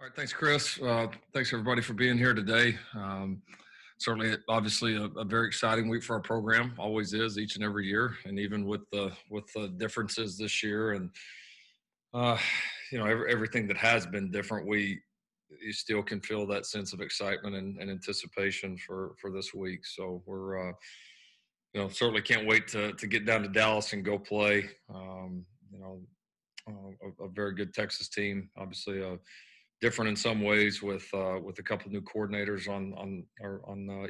All right, thanks, Chris. Thanks everybody for being here today. Certainly, obviously, a very exciting week for our program. Always is each and every year, and even with the differences this year, and uh, everything that has been different, you still can feel that sense of excitement and anticipation for this week. So we're certainly can't wait to get down to Dallas and go play. A very good Texas team, obviously. Different in some ways with a couple of new coordinators on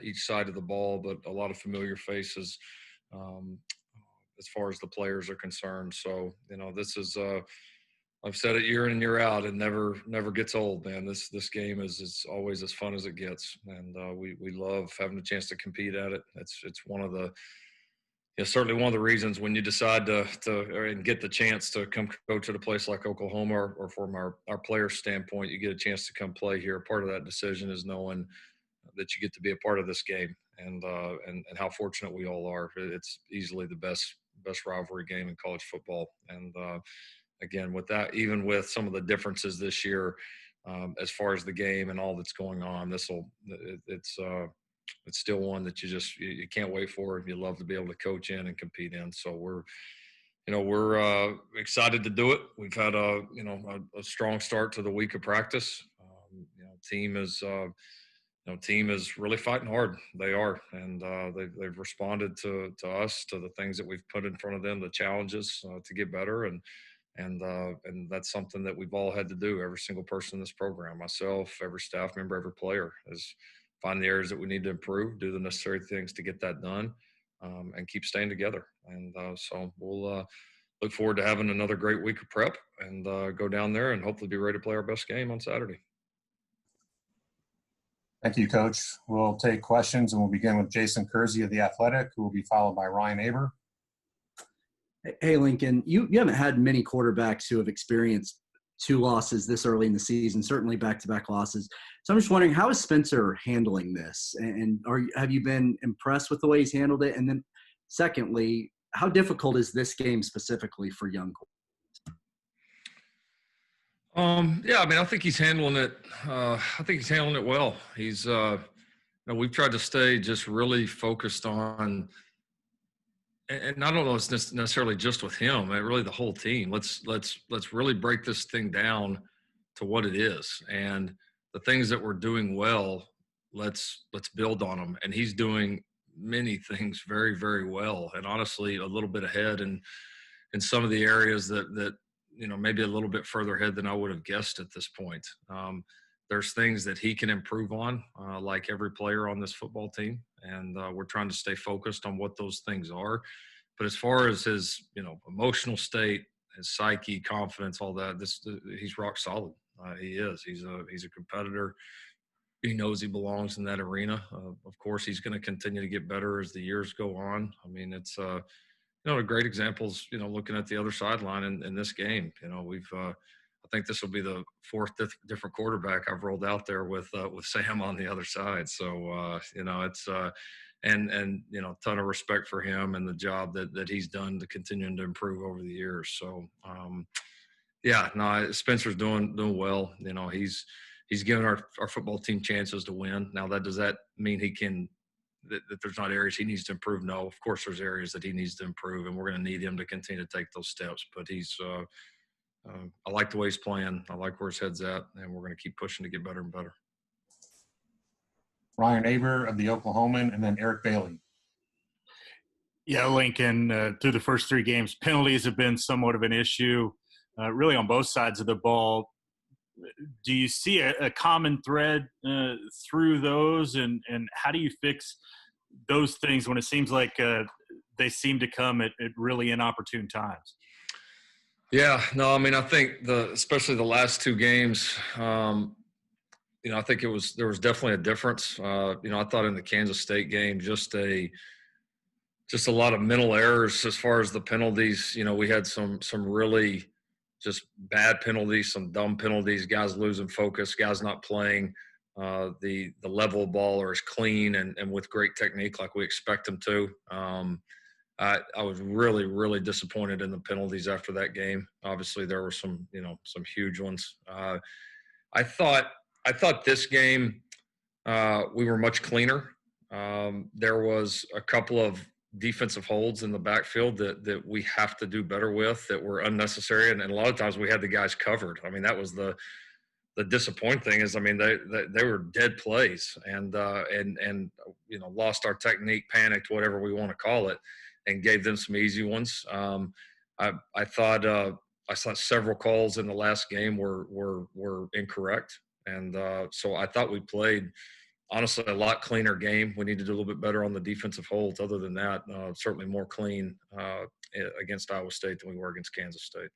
each side of the ball, but a lot of familiar faces um, as far as the players are concerned. So this is I've said it year in and year out, and never gets old, man. This game is always as fun as it gets, and we love having the chance to compete at it. It's one of the certainly one of the reasons when you decide to and get the chance to come coach at a place like Oklahoma, or from our player standpoint, you get a chance to come play here. Part of that decision is knowing that you get to be a part of this game, and how fortunate we all are. It's easily the best rivalry game in college football. And again, with that, even with some of the differences this year, as far as the game and all that's going on, it's still one that you can't wait for, and you love to be able to coach in and compete in. So we're excited to do it. We've had a strong start to the week of practice. Team is really fighting hard. They are, and they've responded to us, to the things that we've put in front of them, the challenges to get better, and that's something that we've all had to do. Every single person in this program, myself, every staff member, every player, is find the areas that we need to improve, do the necessary things to get that done, and keep staying together. And so we'll look forward to having another great week of prep, and go down there and hopefully be ready to play our best game on Saturday. Thank you, Coach. We'll take questions, and we'll begin with Jason Kersey of The Athletic, who will be followed by Ryan Aber. Hey, Lincoln, you haven't had many quarterbacks who have experienced two losses this early in the season, certainly back-to-back losses. So I'm just wondering, how is Spencer handling this? And have you been impressed with the way he's handled it? And then secondly, how difficult is this game specifically for young quarterbacks? Yeah, I mean, I think he's handling it. I think he's handling it well. He's, we've tried to stay just really focused on, and I don't know if it's necessarily just with him, really the whole team. Let's really break this thing down to what it is, and the things that we're doing well, let's build on them. And he's doing many things very, very well, and honestly a little bit ahead in some of the areas that maybe a little bit further ahead than I would have guessed at this point. There's things that he can improve on, like every player on this football team, and we're trying to stay focused on what those things are. But as far as his emotional state, his psyche, confidence, all that, he's rock solid. He is. He's a competitor. He knows he belongs in that arena. Of course, he's going to continue to get better as the years go on. I mean, it's a great examples. Looking at the other sideline in this game, I think this will be the fourth different quarterback I've rolled out there with Sam on the other side. So it's and ton of respect for him and the job that he's done to continue to improve over the years. So Spencer's doing well. He's given our football team chances to win. Now, does that mean that there's not areas he needs to improve? No, of course there's areas that he needs to improve, and we're going to need him to continue to take those steps. But he's I like the way he's playing. I like where his head's at, and we're going to keep pushing to get better and better. Ryan Aber of the Oklahoman, and then Eric Bailey. Yeah, Lincoln, through the first three games, penalties have been somewhat of an issue, really on both sides of the ball. Do you see a common thread through those, and how do you fix those things when it seems like they seem to come at really inopportune times? Yeah, no, I mean, I think especially the last two games, I think there was definitely a difference. I thought in the Kansas State game, just a lot of mental errors as far as the penalties. We had some really just bad penalties, some dumb penalties, guys losing focus, guys not playing the level of ball or as clean and with great technique like we expect them to. I was really, really disappointed in the penalties after that game. Obviously, there were some huge ones. I thought this game we were much cleaner. There was a couple of defensive holds in the backfield that we have to do better with that were unnecessary, and a lot of times we had the guys covered. I mean, that was the disappointing thing is, I mean, they were dead plays and lost our technique, panicked, whatever we want to call it, and gave them some easy ones. I thought several calls in the last game were incorrect, and so I thought we played honestly a lot cleaner game. We need to do a little bit better on the defensive holds. Other than that, certainly more clean against Iowa State than we were against Kansas State.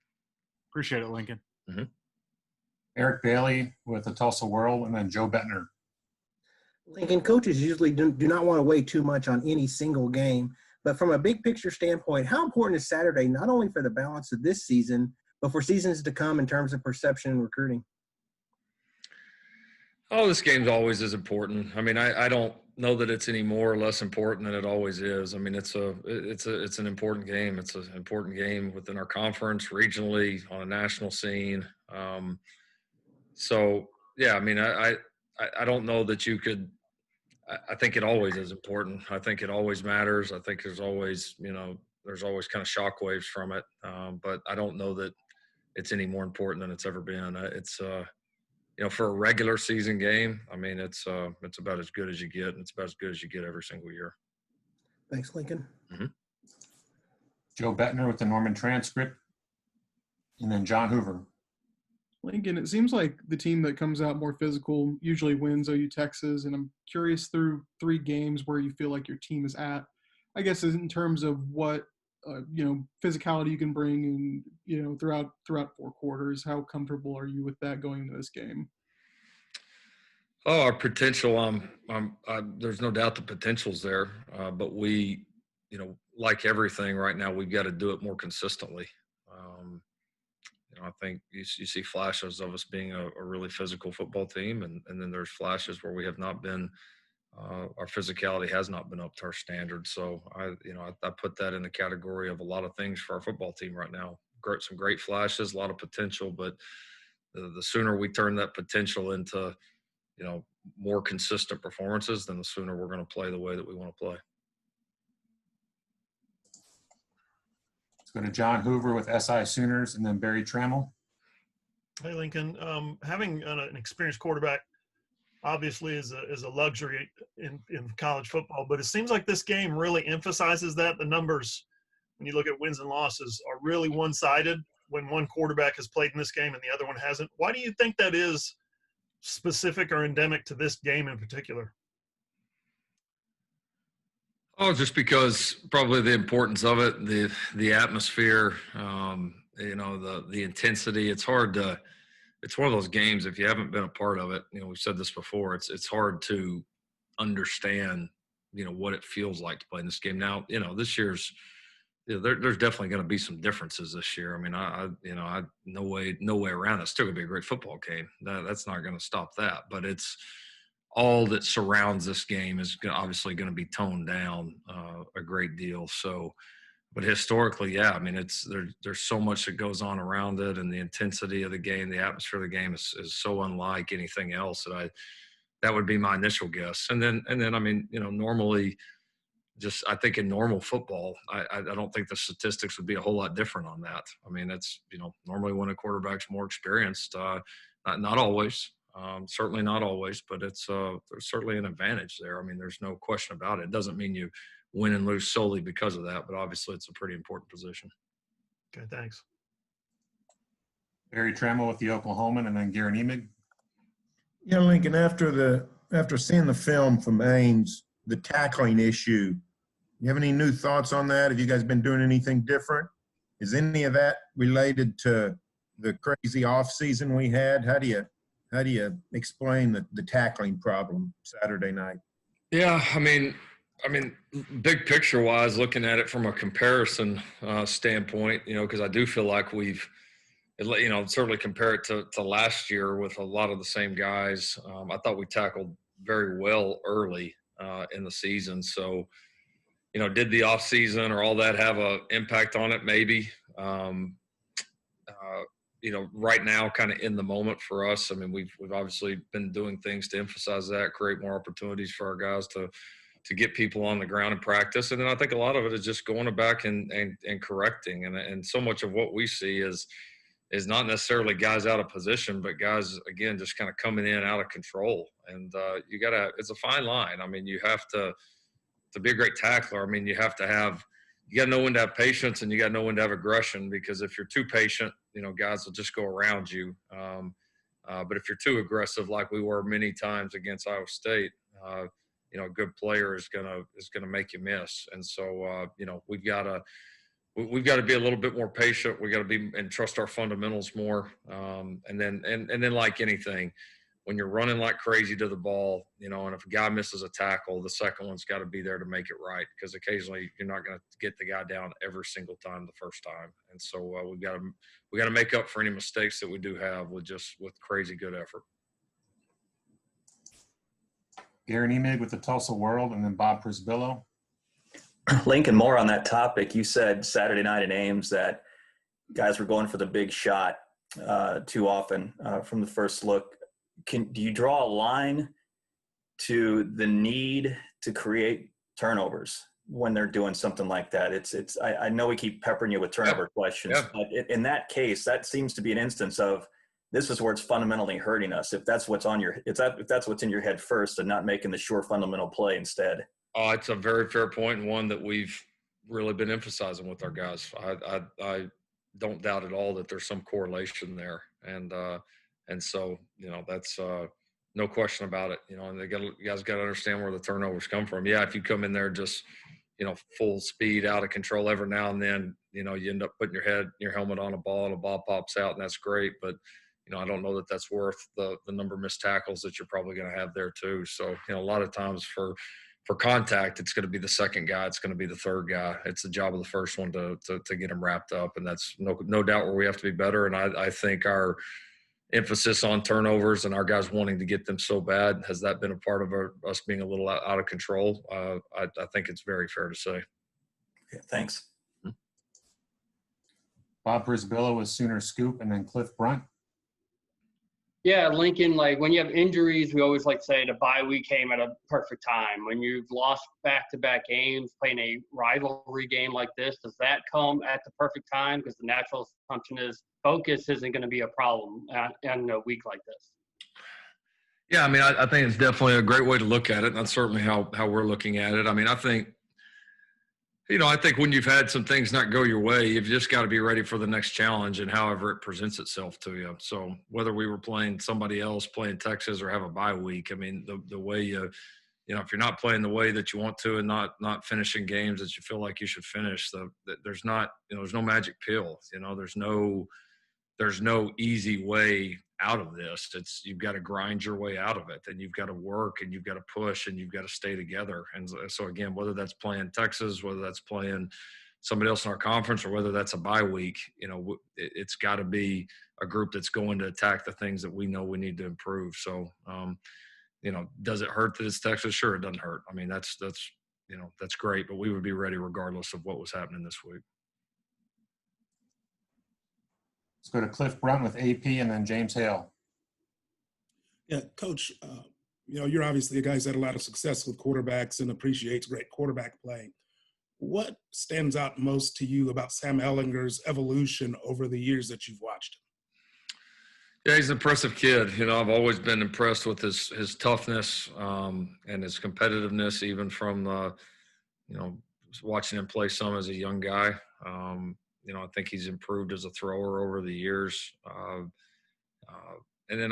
Appreciate it, Lincoln. Mm-hmm. Eric Bailey with the Tulsa World, and then Joe Bettner. Lincoln, coaches usually do not want to weigh too much on any single game, but from a big picture standpoint, how important is Saturday not only for the balance of this season, but for seasons to come in terms of perception and recruiting? Oh, this game's always as important. I mean, I don't know that it's any more or less important than it always is. I mean, it's an important game. It's an important game within our conference, regionally, on a national scene. So yeah, I mean, I don't know that you could. I think it always is important. I think it always matters. I think there's always kind of shockwaves from it. But I don't know that it's any more important than it's ever been. It's for a regular season game, I mean, it's about as good as you get, and it's about as good as you get every single year. Thanks, Lincoln. Mm-hmm. Joe Bettner with the Norman Transcript, and then John Hoover. Lincoln, it seems like the team that comes out more physical usually wins OU Texas, and I'm curious through 3 games where you feel like your team is at. I guess in terms of what physicality you can bring, and throughout 4 quarters. How comfortable are you with that going into this game? Oh, our potential. There's no doubt the potential's there, but we, like everything right now, we've got to do it more consistently. I think you see flashes of us being a really physical football team, and then there's flashes where we have not been. Our physicality has not been up to our standards. So I put that in the category of a lot of things for our football team right now. Some great flashes, a lot of potential, but the sooner we turn that potential into, more consistent performances, then the sooner we're going to play the way that we want to play. Let's go to John Hoover with SI Sooners, and then Barry Trammell. Hey, Lincoln. Having an experienced quarterback obviously is a luxury in college football, but it seems like this game really emphasizes that. The numbers, when you look at wins and losses, are really one-sided when one quarterback has played in this game and the other one hasn't. Why do you think that is specific or endemic to this game in particular? Oh, just because probably the importance of it, the atmosphere, the intensity. It's hard to. It's one of those games, if you haven't been a part of it, we've said this before, it's hard to understand, what it feels like to play in this game. Now, this year's, there's definitely going to be some differences this year. I mean, no way around it. It's still going to be a great football game. That's not going to stop that. But it's all that surrounds this game is obviously going to be toned down a great deal. So, but historically, yeah, I mean, there's so much that goes on around it, and the intensity of the game, the atmosphere of the game is so unlike anything else that would be my initial guess. And then, I mean, normally, just I think in normal football, I don't think the statistics would be a whole lot different on that. I mean, it's normally when a quarterback's more experienced, not always, certainly not always, but it's there's certainly an advantage there. I mean, there's no question about it. It doesn't mean you win and lose solely because of that, but obviously it's a pretty important position. Okay, thanks. Barry Trammell with the Oklahoman, and then Garen Emig. Yeah, Lincoln, after seeing the film from Ames, the tackling issue, you have any new thoughts on that? Have you guys been doing anything different? Is any of that related to the crazy off season we had? How do you explain the tackling problem Saturday night? Yeah, I mean, big picture wise, looking at it from a comparison standpoint, because I do feel like we've, certainly compare it to last year with a lot of the same guys. I thought we tackled very well early in the season. So, did the off season or all that have an impact on it? Maybe. right now, kind of in the moment for us. I mean, we've obviously been doing things to emphasize that, create more opportunities for our guys to get people on the ground in practice. And then I think a lot of it is just going back and correcting. And so much of what we see is not necessarily guys out of position, but guys, again, just kind of coming in out of control. And it's a fine line. I mean, you have to be a great tackler. I mean, you got to know when to have patience, and you got to know when to have aggression, because if you're too patient, guys will just go around you. But if you're too aggressive, like we were many times against Iowa State, a good player is gonna make you miss. And so, we've got to be a little bit more patient. We got to be and trust our fundamentals more. And then like anything, when you're running like crazy to the ball, and if a guy misses a tackle, the second one's got to be there to make it right, because occasionally you're not going to get the guy down every single time the first time. And so we got to make up for any mistakes that we do have with crazy good effort. Gary Niemig with the Tulsa World, and then Bob Prisbillo. Lincoln, more on that topic. You said Saturday night in Ames that guys were going for the big shot too often from the first look. Do you draw a line to the need to create turnovers when they're doing something like that? I know we keep peppering you with turnover questions, but in that case, that seems to be an instance of this is where it's fundamentally hurting us. If that's what's if that's what's in your head first, and not making the sure fundamental play instead. Oh, it's a very fair point, and one that we've really been emphasizing with our guys. I don't doubt at all that there's some correlation there, and so that's no question about it. And you guys got to understand where the turnovers come from. Yeah, if you come in there just full speed, out of control every now and then, you end up putting your helmet on a ball, and a ball pops out, and that's great, but I don't know that that's worth the number of missed tackles that you're probably going to have there too. So a lot of times for contact, it's going to be the second guy, it's going to be the third guy. It's the job of the first one to get them wrapped up, and that's no doubt where we have to be better. And I think our emphasis on turnovers and our guys wanting to get them so bad, has that been a part of us being a little out of control? I think it's very fair to say. Okay, thanks. Bob Prisbillo with Sooner Scoop, and then Cliff Brunt. Yeah, Lincoln, like when you have injuries, we always like to say the bye week came at a perfect time. When you've lost back-to-back games, playing a rivalry game like this, does that come at the perfect time? Because the natural assumption is focus isn't going to be a problem in a week like this. Yeah, I mean, I think it's definitely a great way to look at it, and that's certainly how we're looking at it. I mean, I think when you've had some things not go your way, you've just got to be ready for the next challenge, and however it presents itself to you. So whether we were playing somebody else, playing Texas, or have a bye week, I mean, the way if you're not playing the way that you want to, and not finishing games that you feel like you should finish, there's no magic pill. There's no easy way out of this. You've got to grind your way out of it, and you've got to work, and you've got to push, and you've got to stay together. And so again, whether that's playing Texas, whether that's playing somebody else in our conference, or whether that's a bye week, it's got to be a group that's going to attack the things that we know we need to improve. So, does it hurt that it's Texas? Sure, it doesn't hurt. I mean, that's great, but we would be ready regardless of what was happening this week. Let's go to Cliff Brunt with AP, and then James Hale. Yeah, Coach, you're obviously a guy who's had a lot of success with quarterbacks and appreciates great quarterback play. What stands out most to you about Sam Ellinger's evolution over the years that you've watched him? Yeah, he's an impressive kid. I've always been impressed with his toughness and his competitiveness, even from watching him play some as a young guy. I think he's improved as a thrower over the years. And then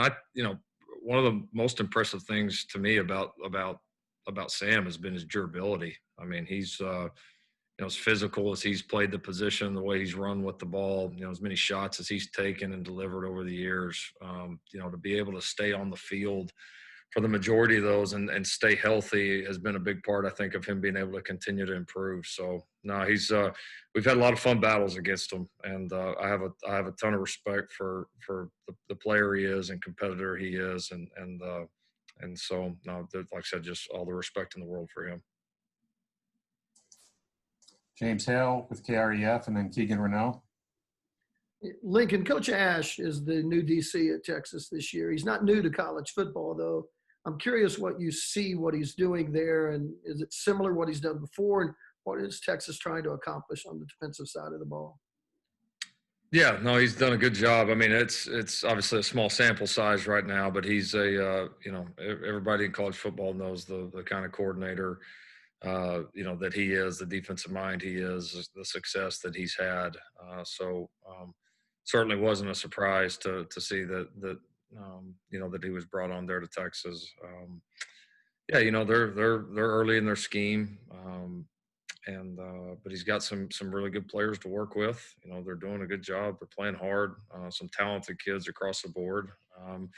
one of the most impressive things to me about Sam has been his durability. I mean, he's as physical as he's played the position, the way he's run with the ball, as many shots as he's taken and delivered over the years, to be able to stay on the field for the majority of those and stay healthy has been a big part, I think, of him being able to continue to improve. So no, we've had a lot of fun battles against him, and I have a ton of respect for the player he is and competitor he is, and so no, like I said, just all the respect in the world for him. James Hale with KREF, and then Keegan Renault. Lincoln, Coach Ash is the new DC at Texas this year. He's not new to college football, though. I'm curious what you see, what he's doing there, and is it similar to what he's done before, and what is Texas trying to accomplish on the defensive side of the ball? Yeah, no, he's done a good job. I mean, it's obviously a small sample size right now, but he's everybody in college football knows the kind of coordinator, that he is, the defensive mind he is, the success that he's had. Certainly wasn't a surprise to see that that he was brought on there to Texas. They're early in their scheme. But he's got some really good players to work with. They're doing a good job. They're playing hard. Some talented kids across the board. And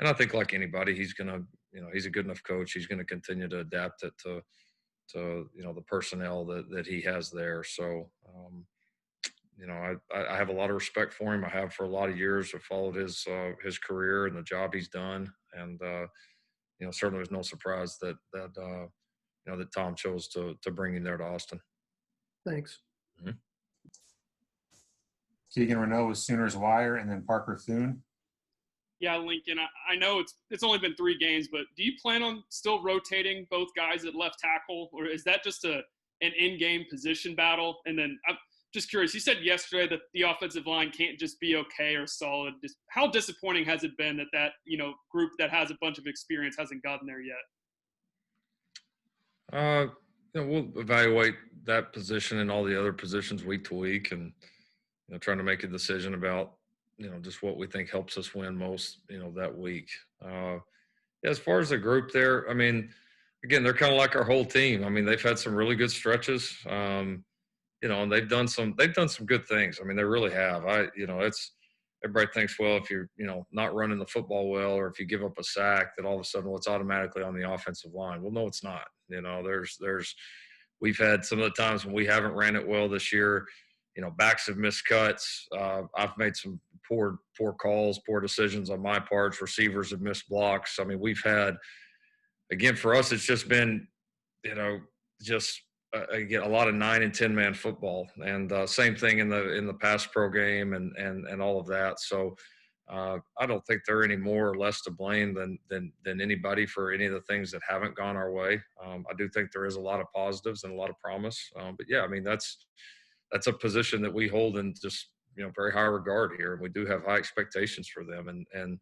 I think like anybody, he's a good enough coach. He's going to continue to adapt it to the personnel that he has there. So, I have a lot of respect for him. I have for a lot of years. I've followed his career and the job he's done. And, certainly was no surprise that Tom chose to bring him there to Austin. Thanks. Mm-hmm. Keegan Renault with Sooners Wire, and then Parker Thune. Yeah, Lincoln, I know it's only been 3 games, but do you plan on still rotating both guys at left tackle, or is that just an in-game position battle? And then I'm just curious, you said yesterday that the offensive line can't just be okay or solid. Just how disappointing has it been that group that has a bunch of experience hasn't gotten there yet? We'll evaluate that position and all the other positions week to week, and trying to make a decision about just what we think helps us win most that week. As far as the group there, I mean, again, they're kind of like our whole team. I mean, they've had some really good stretches, and they've done some good things. I mean, they really have. Everybody thinks, well, if you're, not running the football well, or if you give up a sack, that all of a sudden, it's automatically on the offensive line. Well, no, it's not. We've had some of the times when we haven't ran it well this year. Backs have missed cuts. I've made some poor calls, poor decisions on my parts. Receivers have missed blocks. I mean, we've had, again, for us, it's just been, again, a lot of 9 and 10 man football, and same thing in the pass pro game and all of that. So I don't think they're any more or less to blame than anybody for any of the things that haven't gone our way. I do think there is a lot of positives and a lot of promise. But yeah, I mean, that's a position that we hold in just very high regard here. We do have high expectations for them, and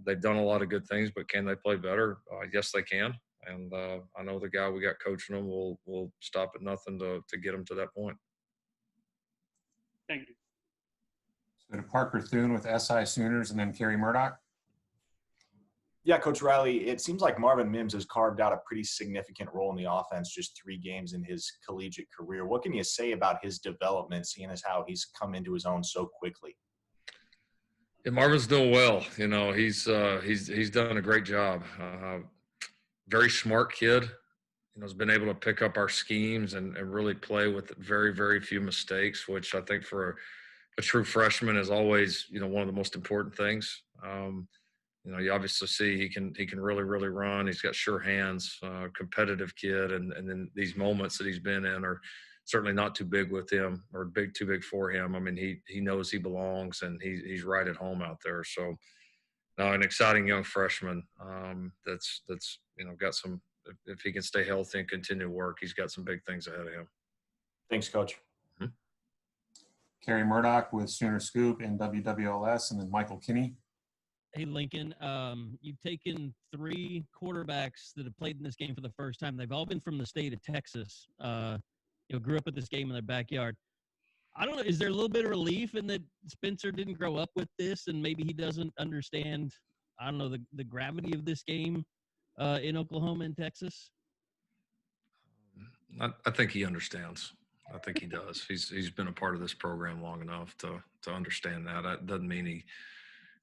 they've done a lot of good things. But can they play better? Yes, they can. And I know the guy we got coaching them will stop at nothing to get them to that point. Thank you. So to Parker Thune with SI Sooners, and then Kerry Murdoch. Yeah, Coach Riley, it seems like Marvin Mims has carved out a pretty significant role in the offense just 3 games in his collegiate career. What can you say about his development, seeing as how he's come into his own so quickly? Yeah, Marvin's doing well. He's done a great job. Very smart kid. Has been able to pick up our schemes and really play with very, very few mistakes, which I think for a true freshman is always, one of the most important things. You obviously see he can really, really run. He's got sure hands, competitive kid. And then these moments that he's been in are certainly not too big with him or too big for him. I mean, he knows he belongs, and he's right at home out there. So an exciting young freshman that's got some, if he can stay healthy and continue to work, he's got some big things ahead of him. Thanks, Coach. Mm-hmm. Kerry Murdoch with Sooner Scoop and WWLS, and then Michael Kinney. Hey, Lincoln, you've taken 3 quarterbacks that have played in this game for the first time. They've all been from the state of Texas. Grew up with this game in their backyard. I don't know. Is there a little bit of relief in that Spencer didn't grow up with this, and maybe he doesn't understand, I don't know, the gravity of this game in Oklahoma and Texas? I think he understands. I think he does. He's been a part of this program long enough to understand that. That doesn't mean he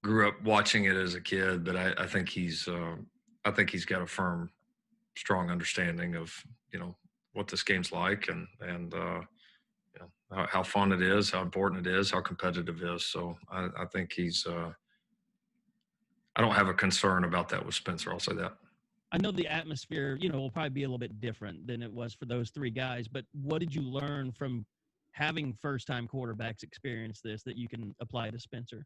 grew up watching it as a kid, but I think he's got a firm, strong understanding of what this game's like and how fun it is, how important it is, how competitive it is. So I think he's. I don't have a concern about that with Spencer. I'll say that. I know the atmosphere, will probably be a little bit different than it was for those 3 guys. But what did you learn from having first-time quarterbacks experience this that you can apply to Spencer?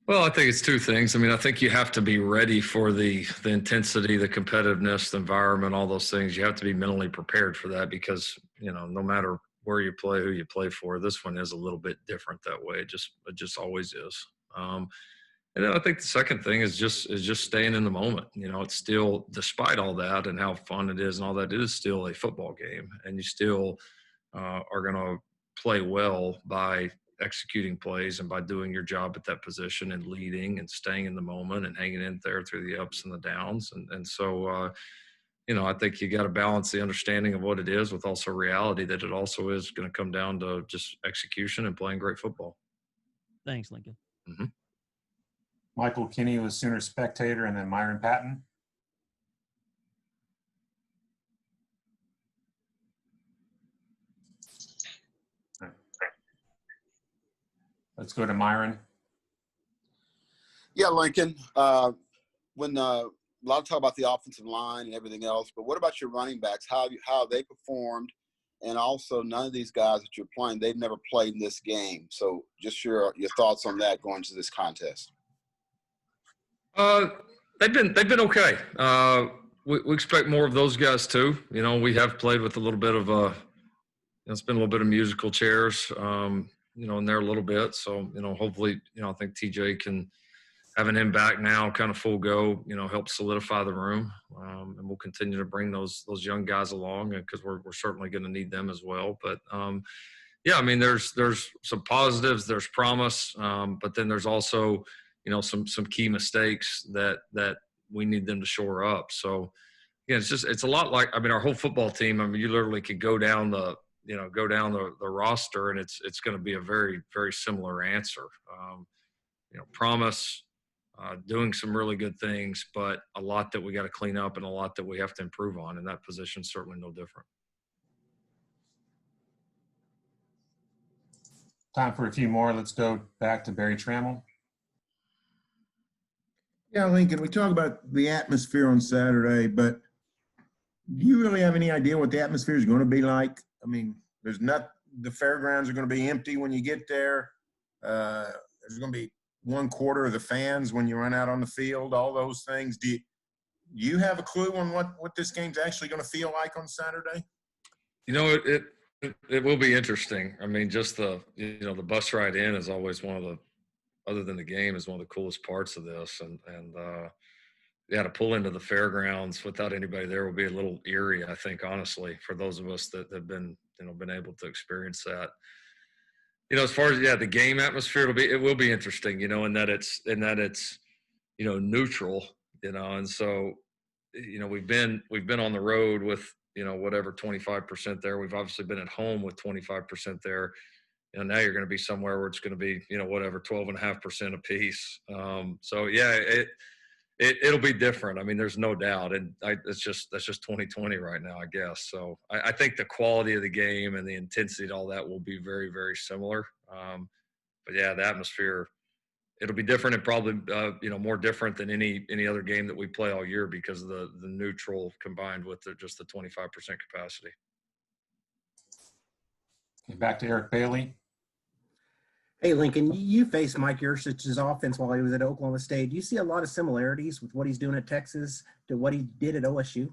Well, I think it's two things. I mean, I think you have to be ready for the intensity, the competitiveness, the environment, all those things. You have to be mentally prepared for that because, no matter where you play, who you play for, this one is a little bit different that way. It just always is. And then I think the second thing is just staying in the moment. It's still, despite all that and how fun it is and all that, it is still a football game, and you still are going to play well by executing plays and by doing your job at that position and leading and staying in the moment and hanging in there through the ups and the downs. And so, I think you got to balance the understanding of what it is with also reality that it also is going to come down to just execution and playing great football. Thanks, Lincoln. Mm-hmm. Michael Kinney with Sooner Spectator, and then Myron Patton. Let's go to Myron. Yeah, Lincoln. When a lot of talk about the offensive line and everything else, but what about your running backs? How have they performed? And also, none of these guys that you're playing, they've never played in this game. So, just your thoughts on that going to this contest. They've been okay. We expect more of those guys too. We have played with a little bit of it's been a little bit of musical chairs. In there a little bit. So, hopefully, I think TJ can, having him back now kind of full go, help solidify the room. And we'll continue to bring those young guys along because we're certainly going to need them as well. But, there's some positives, there's promise, but then there's also, some key mistakes that we need them to shore up. So, it's a lot like, our whole football team, you literally could go down the roster and it's going to be a very, very similar answer. Promise, doing some really good things, but a lot that we got to clean up and a lot that we have to improve on, and that position's certainly no different. Time for a few more. Let's go back to Barry Trammell. Yeah, Lincoln, we talk about the atmosphere on Saturday, but do you really have any idea what the atmosphere is going to be like? The fairgrounds are going to be empty when you get there. There's going to be 1/4 of the fans when you run out on the field, all those things. Do you have a clue on what this game's actually going to feel like on Saturday? It will be interesting. Just the bus ride in is always one of the, other than the game, is one of the coolest parts of this. And to pull into the fairgrounds without anybody there will be a little eerie, I think, honestly, for those of us that have been able to experience that. As far as the game atmosphere, it will be interesting, in that it's neutral, and so we've been on the road with whatever 25% there. We've obviously been at home with 25% there. Now you're going to be somewhere where it's going to be whatever 12.5% apiece. It'll be different. There's no doubt, and that's just 2020 right now, I guess. So I think the quality of the game and the intensity and all that will be very, very similar. But the atmosphere, it'll be different and probably more different than any other game that we play all year because of the neutral combined with just the 25% capacity. Back to Eric Bailey. Hey, Lincoln, you faced Mike Yurcich's offense while he was at Oklahoma State. Do you see a lot of similarities with what he's doing at Texas to what he did at OSU?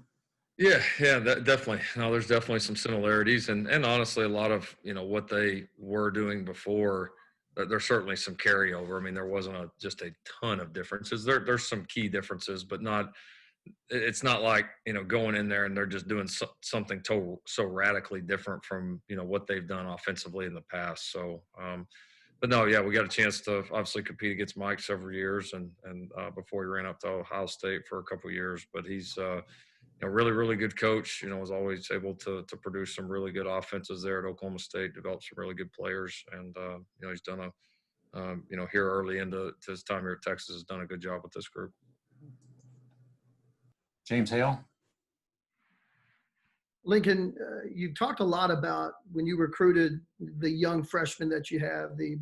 Yeah, definitely. No, there's definitely some similarities, and honestly, a lot of what they were doing before. There's certainly some carryover. There wasn't just a ton of differences. There's some key differences, but not. It's not like going in there and they're just doing something so radically different from what they've done offensively in the past. So. But no, we got a chance to obviously compete against Mike several years, and before he ran up to Ohio State for a couple of years. But he's a really, really good coach. Was always able to produce some really good offenses there at Oklahoma State, develop some really good players, and he's done here early into his time here at Texas, has done a good job with this group. James Hale. Lincoln, you talked a lot about when you recruited the young freshmen that you have, the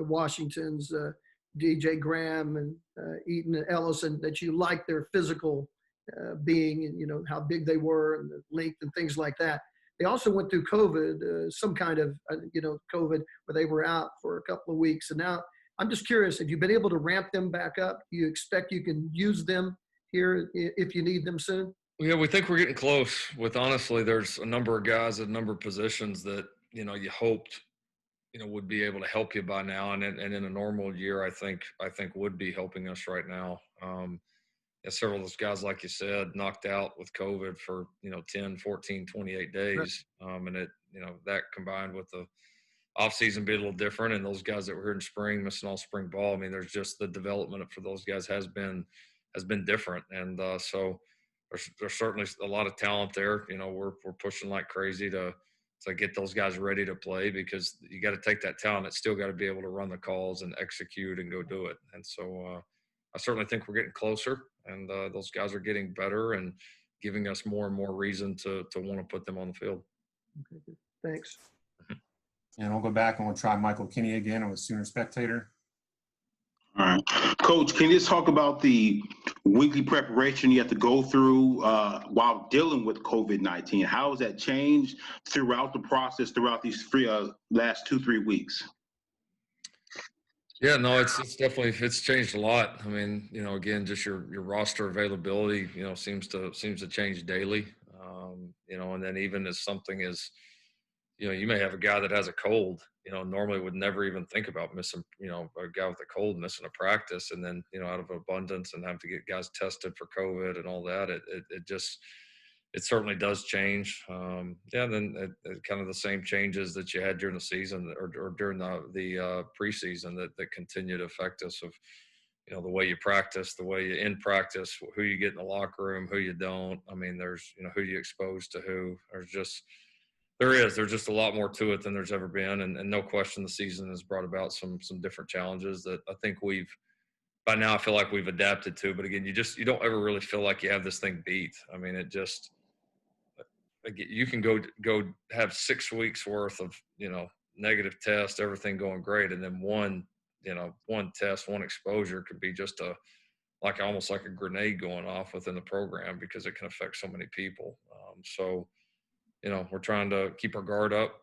Washingtons, DJ Graham and Eaton and Ellison, that you liked their physical being and how big they were and the length and things like that. They also went through COVID, some kind of, COVID, where they were out for a couple of weeks. And now I'm just curious, have you been able to ramp them back up? Do you expect you can use them here if you need them soon? Yeah, we think we're getting close. Honestly, there's a number of guys at a number of positions that, you hoped, would be able to help you by now. And in a normal year, I think would be helping us right now. Several of those guys, like you said, knocked out with COVID for, 10, 14, 28 days. And it, that combined with the off season be a little different. And those guys that were here in spring, missing all spring ball. I mean, there's just the development for those guys has been different. And so there's certainly a lot of talent there. We're pushing like crazy to get those guys ready to play, because you got to take that talent. It's still got to be able to run the calls and execute and go do it. And so I certainly think we're getting closer, and those guys are getting better and giving us more and more reason to want to put them on the field. Okay, good. Thanks. And we'll go back and we'll try Michael Kinney again with Sooner Spectator. All right. Coach, can you just talk about the weekly preparation you have to go through while dealing with COVID-19? How has that changed throughout the process, throughout these last 2-3 weeks? Yeah, no, it's definitely, it's changed a lot. I mean, again, just your roster availability, seems to change daily. And then even as something as, you may have a guy that has a cold, normally would never even think about missing, a guy with a cold missing a practice, and then, out of abundance and have to get guys tested for COVID and all that, it certainly does change. And then it kind of the same changes that you had during the season or during the preseason that continue to affect us of, the way you practice, the way you end practice, who you get in the locker room, who you don't. I mean, there's, who you expose to who. There's just a lot more to it than there's ever been. And no question the season has brought about some different challenges that I think by now I feel like we've adapted to. But again, you don't ever really feel like you have this thing beat. I mean, you can go have 6 weeks worth of, negative tests, everything going great. And then one test, one exposure could be just almost like a grenade going off within the program, because it can affect so many people. So, we're trying to keep our guard up,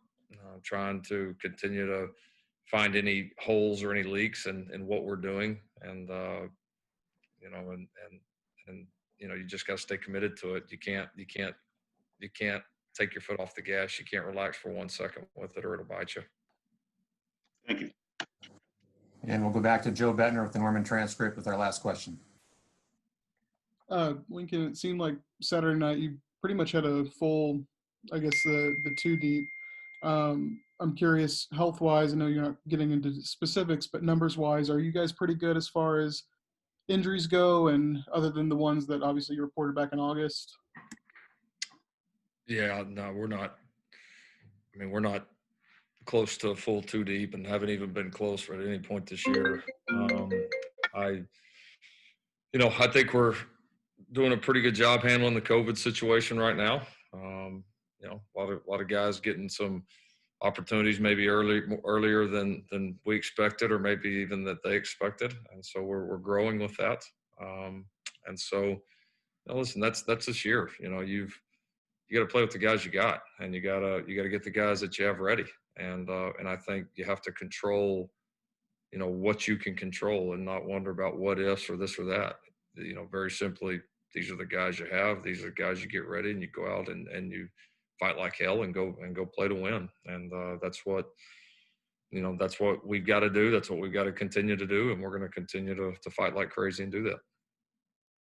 trying to continue to find any holes or any leaks in what we're doing. And, you just got to stay committed to it. You can't take your foot off the gas. You can't relax for 1 second with it, or it'll bite you. Thank you. And we'll go back to Joe Bettner with the Norman transcript with our last question. Lincoln, it seemed like Saturday night you pretty much had a full, I guess, the two deep. I'm curious, health-wise, I know you're not getting into specifics, but numbers-wise, are you guys pretty good as far as injuries go, and other than the ones that obviously you reported back in August? Yeah, no, we're not. I mean, we're not close to a full two deep, and haven't even been close at any point this year. I think we're doing a pretty good job handling the COVID situation right now. A lot of guys getting some opportunities maybe earlier than we expected, or maybe even that they expected, and so we're growing with that. And so, listen, that's this year. You got to play with the guys you got, and you got to get the guys that you have ready. And I think you have to control, what you can control, and not wonder about what ifs or this or that. Very simply, these are the guys you have. These are the guys you get ready, and you go out and you fight like hell and go play to win. And that's what we've got to do. That's what we've got to continue to do, and we're going to continue to fight like crazy and do that.